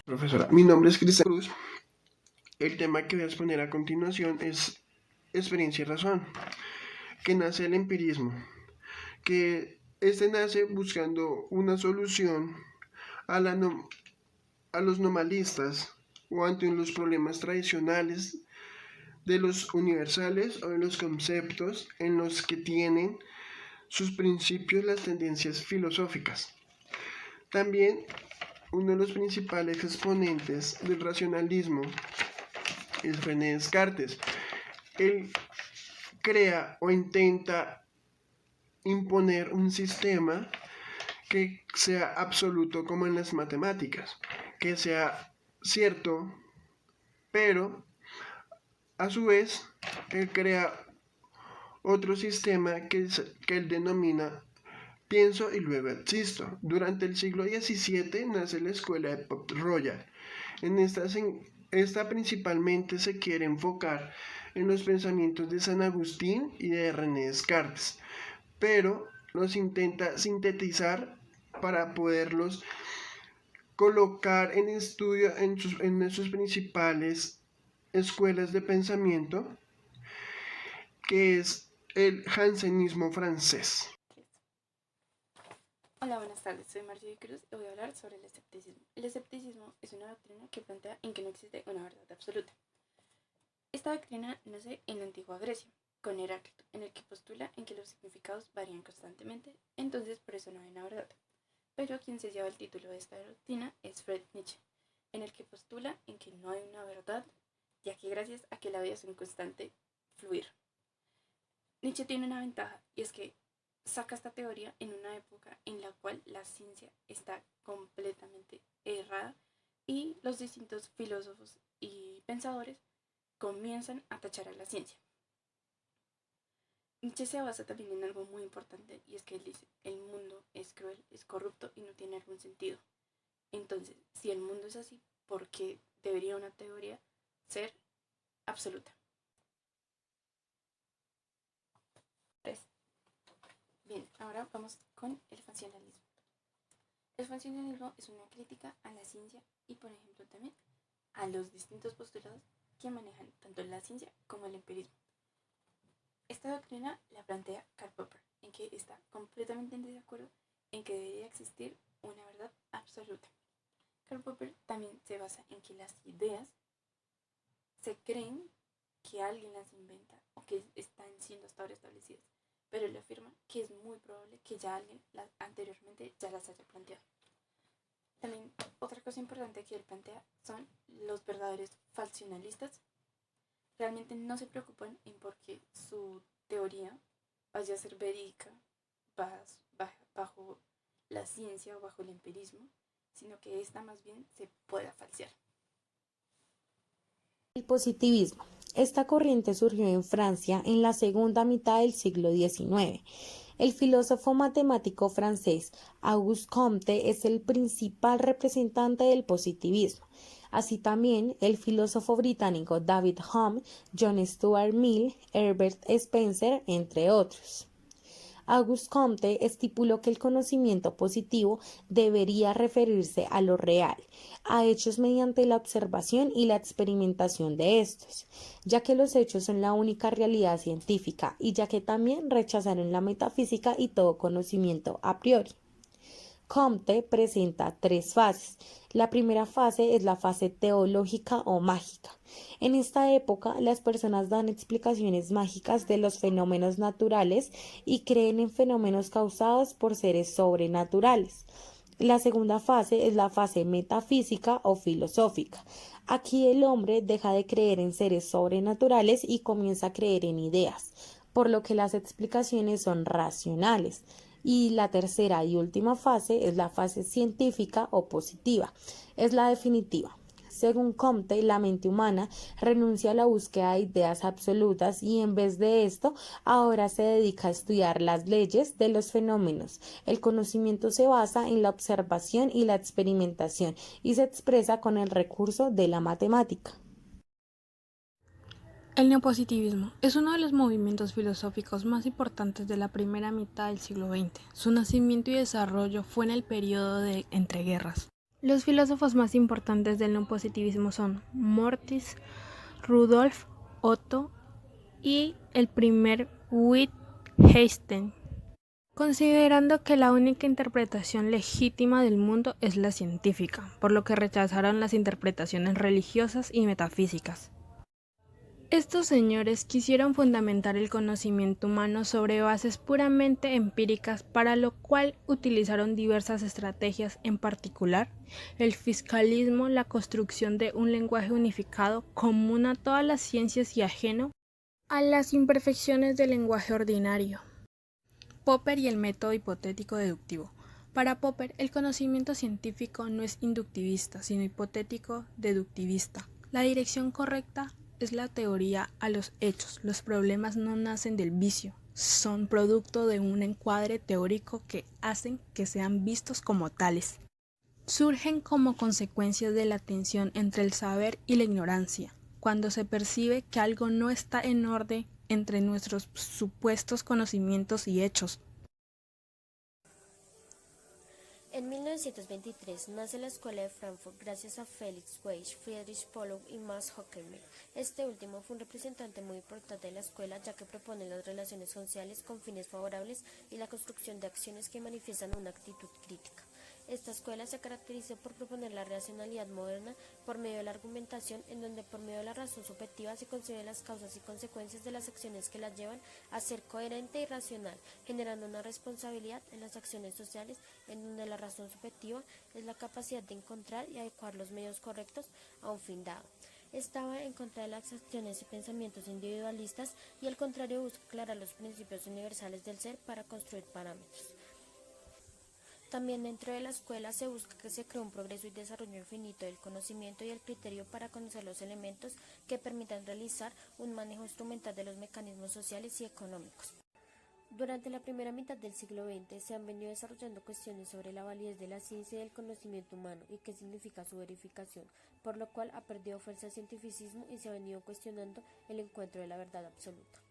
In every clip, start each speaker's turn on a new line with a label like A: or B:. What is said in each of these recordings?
A: Profesora, mi nombre es Cristian Cruz. El tema que voy a exponer a continuación es experiencia y razón, que nace el empirismo, que este nace buscando una solución a, a los normalistas o ante los problemas tradicionales de los universales o de los conceptos en los que tienen sus principios las tendencias filosóficas. También uno de los principales exponentes del racionalismo es René Descartes. Él crea o intenta imponer un sistema que sea absoluto como en las matemáticas, que sea cierto, pero a su vez él crea otro sistema que él denomina pienso y luego existo. Durante el siglo XVII nace la escuela de Port Royal. Esta principalmente se quiere enfocar en los pensamientos de San Agustín y de René Descartes, pero los intenta sintetizar para poderlos colocar en estudio en sus principales escuelas de pensamiento, que es el jansenismo francés.
B: Hola, buenas tardes. Soy Marjorie Cruz y voy a hablar sobre el escepticismo. El escepticismo es una doctrina que plantea en que no existe una verdad absoluta. Esta doctrina nace en la antigua Grecia, con Heráclito, en el que postula en que los significados varían constantemente, entonces por eso no hay una verdad. Pero quien se lleva el título de esta doctrina es Friedrich Nietzsche, en el que postula en que no hay una verdad, ya que gracias a que la vida es un constante fluir. Nietzsche tiene una ventaja y es que saca esta teoría en una época en la cual la ciencia está completamente errada y los distintos filósofos y pensadores comienzan a tachar a la ciencia. Nietzsche se basa también en algo muy importante y es que él dice, el mundo es cruel, es corrupto y no tiene algún sentido. Entonces, si el mundo es así, ¿por qué debería una teoría ser absoluta? Bien, ahora vamos con el funcionalismo. El funcionalismo es una crítica a la ciencia y, por ejemplo, también a los distintos postulados que manejan tanto la ciencia como el empirismo. Esta doctrina la plantea Karl Popper, en que está completamente en desacuerdo en que debería existir una verdad absoluta. Karl Popper también se basa en que las ideas se creen que alguien las inventa o que están siendo hasta ahora establecidas, pero él afirma que es muy probable que ya alguien anteriormente ya las haya planteado. También otra cosa importante que él plantea son los verdaderos falsionalistas. Realmente no se preocupan en por qué su teoría vaya a ser verídica bajo la ciencia o bajo el empirismo, sino que esta más bien se pueda falsear.
C: El positivismo. Esta corriente surgió en Francia en la segunda mitad del siglo XIX. El filósofo matemático francés Auguste Comte es el principal representante del positivismo. Así también el filósofo británico David Hume, John Stuart Mill, Herbert Spencer, entre otros. Auguste Comte estipuló que el conocimiento positivo debería referirse a lo real, a hechos mediante la observación y la experimentación de estos, ya que los hechos son la única realidad científica y ya que también rechazaron la metafísica y todo conocimiento a priori. Comte presenta tres fases. La primera fase es la fase teológica o mágica. En esta época, las personas dan explicaciones mágicas de los fenómenos naturales y creen en fenómenos causados por seres sobrenaturales. La segunda fase es la fase metafísica o filosófica. Aquí el hombre deja de creer en seres sobrenaturales y comienza a creer en ideas, por lo que las explicaciones son racionales. Y la tercera y última fase es la fase científica o positiva, es la definitiva. Según Comte, la mente humana renuncia a la búsqueda de ideas absolutas y en vez de esto, ahora se dedica a estudiar las leyes de los fenómenos. El conocimiento se basa en la observación y la experimentación y se expresa con el recurso de la matemática.
D: El neopositivismo es uno de los movimientos filosóficos más importantes de la primera mitad del siglo XX. Su nacimiento y desarrollo fue en el periodo de entreguerras. Los filósofos más importantes del neopositivismo son Mortis, Rudolf Otto y el primer Wittgenstein, considerando que la única interpretación legítima del mundo es la científica, por lo que rechazaron las interpretaciones religiosas y metafísicas. Estos señores quisieron fundamentar el conocimiento humano sobre bases puramente empíricas, para lo cual utilizaron diversas estrategias, en particular el fiscalismo, la construcción de un lenguaje unificado común a todas las ciencias y ajeno a las imperfecciones del lenguaje ordinario. Popper y el método hipotético deductivo. Para Popper, el conocimiento científico no es inductivista, sino hipotético-deductivista. La dirección correcta es la teoría a los hechos. Los problemas no nacen del vicio, son producto de un encuadre teórico que hacen que sean vistos como tales. Surgen como consecuencia de la tensión entre el saber y la ignorancia, cuando se percibe que algo no está en orden entre nuestros supuestos conocimientos y hechos.
E: En 1923 nace la Escuela de Frankfurt gracias a Felix Weich, Friedrich Polow y Max Horkheimer. Este último fue un representante muy importante de la escuela, ya que propone las relaciones sociales con fines favorables y la construcción de acciones que manifiestan una actitud crítica. Esta escuela se caracterizó por proponer la racionalidad moderna por medio de la argumentación, en donde por medio de la razón subjetiva se conciben las causas y consecuencias de las acciones que las llevan a ser coherente y racional, generando una responsabilidad en las acciones sociales, en donde la razón subjetiva es la capacidad de encontrar y adecuar los medios correctos a un fin dado. Estaba en contra de las acciones y pensamientos individualistas, y al contrario busca aclarar los principios universales del ser para construir parámetros. También dentro de la escuela se busca que se cree un progreso y desarrollo infinito del conocimiento y el criterio para conocer los elementos que permitan realizar un manejo instrumental de los mecanismos sociales y económicos. Durante la primera mitad del siglo XX se han venido desarrollando cuestiones sobre la validez de la ciencia y del conocimiento humano y qué significa su verificación, por lo cual ha perdido fuerza el cientificismo y se ha venido cuestionando el encuentro de la verdad absoluta.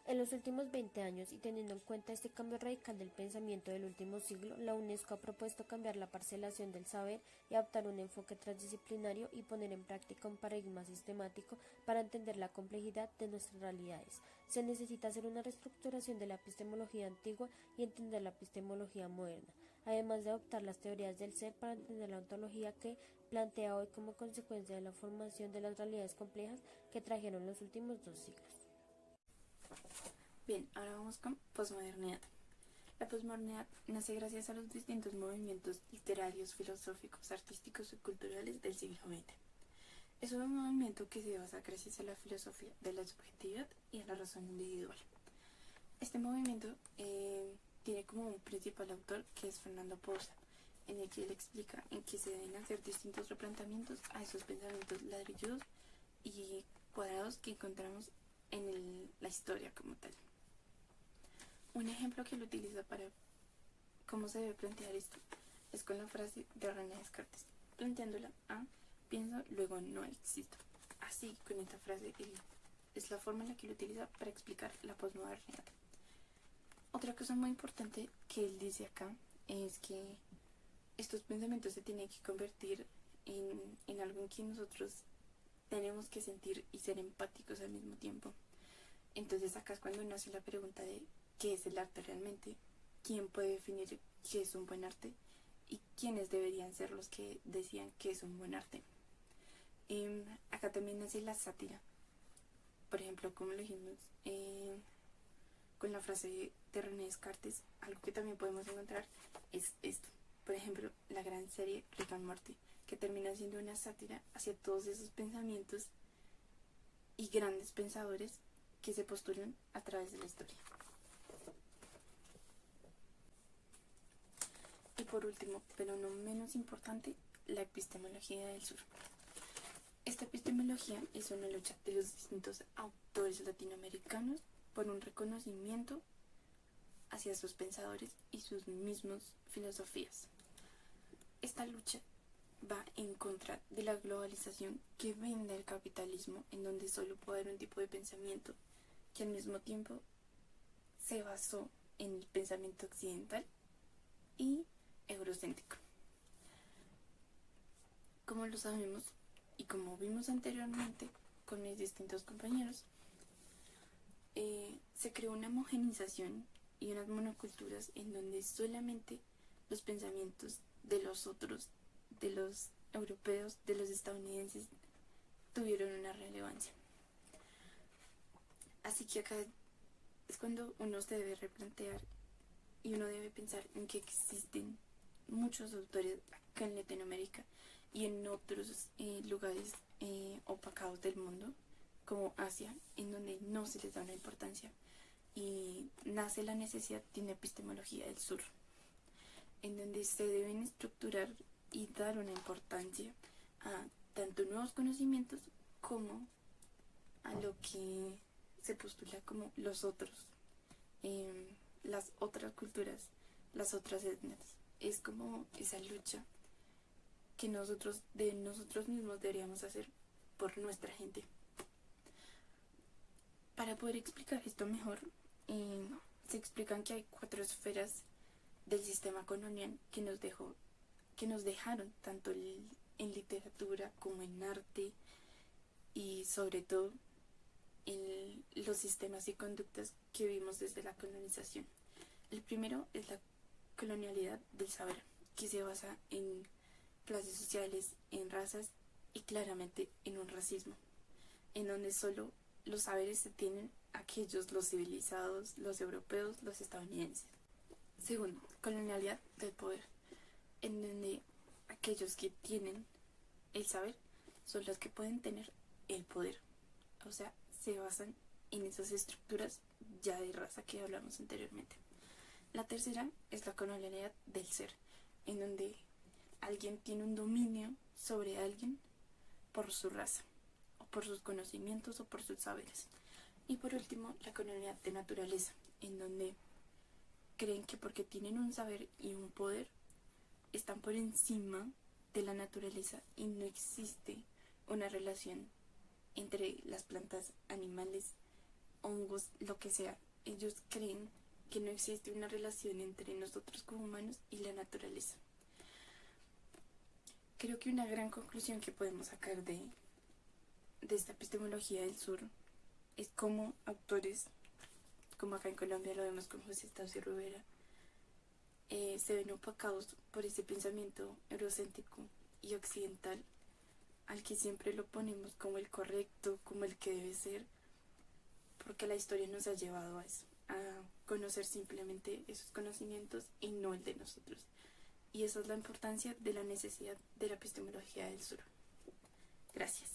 E: En los últimos 20 años, y teniendo en cuenta este cambio radical del pensamiento del último siglo, la UNESCO ha propuesto cambiar la parcelación del saber y adoptar un enfoque transdisciplinario y poner en práctica un paradigma sistemático para entender la complejidad de nuestras realidades. Se necesita hacer una reestructuración de la epistemología antigua y entender la epistemología moderna, además de adoptar las teorías del ser para entender la ontología que plantea hoy como consecuencia de la formación de las realidades complejas que trajeron los últimos 2 siglos.
B: Bien, ahora vamos con posmodernidad. La posmodernidad nace gracias a los distintos movimientos literarios, filosóficos, artísticos y culturales del siglo XX. Es un movimiento que se basa gracias a la filosofía de la subjetividad y a la razón individual. Este movimiento tiene como un principal autor que es Fernando Pousa, en el que él explica en que se deben hacer distintos replanteamientos a esos pensamientos ladrilludos y cuadrados que encontramos en la historia como tal. Un ejemplo que lo utiliza para cómo se debe plantear esto es con la frase de René Descartes, planteándola a pienso, luego no existo. Así, con esta frase es la forma en la que lo utiliza para explicar la posmodernidad. Otra cosa muy importante que él dice acá es que estos pensamientos se tienen que convertir en algo en que nosotros tenemos que sentir y ser empáticos al mismo tiempo. Entonces acá es cuando uno hace la pregunta de ¿qué es el arte realmente? ¿Quién puede definir qué es un buen arte? ¿Y quiénes deberían ser los que decían qué es un buen arte? Acá también nace la sátira. Por ejemplo, como lo dijimos con la frase de René Descartes, algo que también podemos encontrar es esto. Por ejemplo, la gran serie Rick and Morty, que termina siendo una sátira hacia todos esos pensamientos y grandes pensadores que se postulan a través de la historia. Y por último, pero no menos importante, la epistemología del sur. Esta epistemología es una lucha de los distintos autores latinoamericanos por un reconocimiento hacia sus pensadores y sus mismos filosofías. Esta lucha va en contra de la globalización que vende el capitalismo, en donde solo puede haber un tipo de pensamiento que al mismo tiempo se basó en el pensamiento occidental y eurocéntrico. Como lo sabemos y como vimos anteriormente con mis distintos compañeros, se creó una homogenización y unas monoculturas en donde solamente los pensamientos de los otros, de los europeos, de los estadounidenses, tuvieron una relevancia. Así que acá es cuando uno se debe replantear y uno debe pensar en que existen muchos autores acá en Latinoamérica y en otros lugares opacados del mundo, como Asia, en donde no se les da una importancia, y nace la necesidad de una epistemología del sur, en donde se deben estructurar y dar una importancia a tanto nuevos conocimientos como a lo que se postula como los otros, las otras culturas, las otras etnias. Es como esa lucha que nosotros mismos deberíamos hacer por nuestra gente. Para poder explicar esto mejor, se explican que hay 4 esferas del sistema colonial que nos dejaron tanto en literatura como en arte y sobre todo en los sistemas y conductas que vimos desde la colonización. El primero es la colonialidad del saber, que se basa en clases sociales, en razas y claramente en un racismo, en donde solo los saberes se tienen aquellos, los civilizados, los europeos, los estadounidenses. Segundo, colonialidad del poder, en donde aquellos que tienen el saber son los que pueden tener el poder. O sea, se basan en esas estructuras ya de raza que hablamos anteriormente. La tercera es la colonialidad del ser, en donde alguien tiene un dominio sobre alguien por su raza, o por sus conocimientos, o por sus saberes. Y por último, la colonialidad de naturaleza, en donde creen que porque tienen un saber y un poder, están por encima de la naturaleza y no existe una relación entre las plantas, animales, hongos, lo que sea. Ellos creen que no existe una relación entre nosotros como humanos y la naturaleza. Creo que una gran conclusión que podemos sacar de esta epistemología del sur es cómo autores, como acá en Colombia lo vemos con José Estacio Rivera, se ven opacados por ese pensamiento eurocéntrico y occidental al que siempre lo ponemos como el correcto, como el que debe ser, porque la historia nos ha llevado a eso, a conocer simplemente esos conocimientos y no el de nosotros. Y esa es la importancia de la necesidad de la epistemología del sur. Gracias.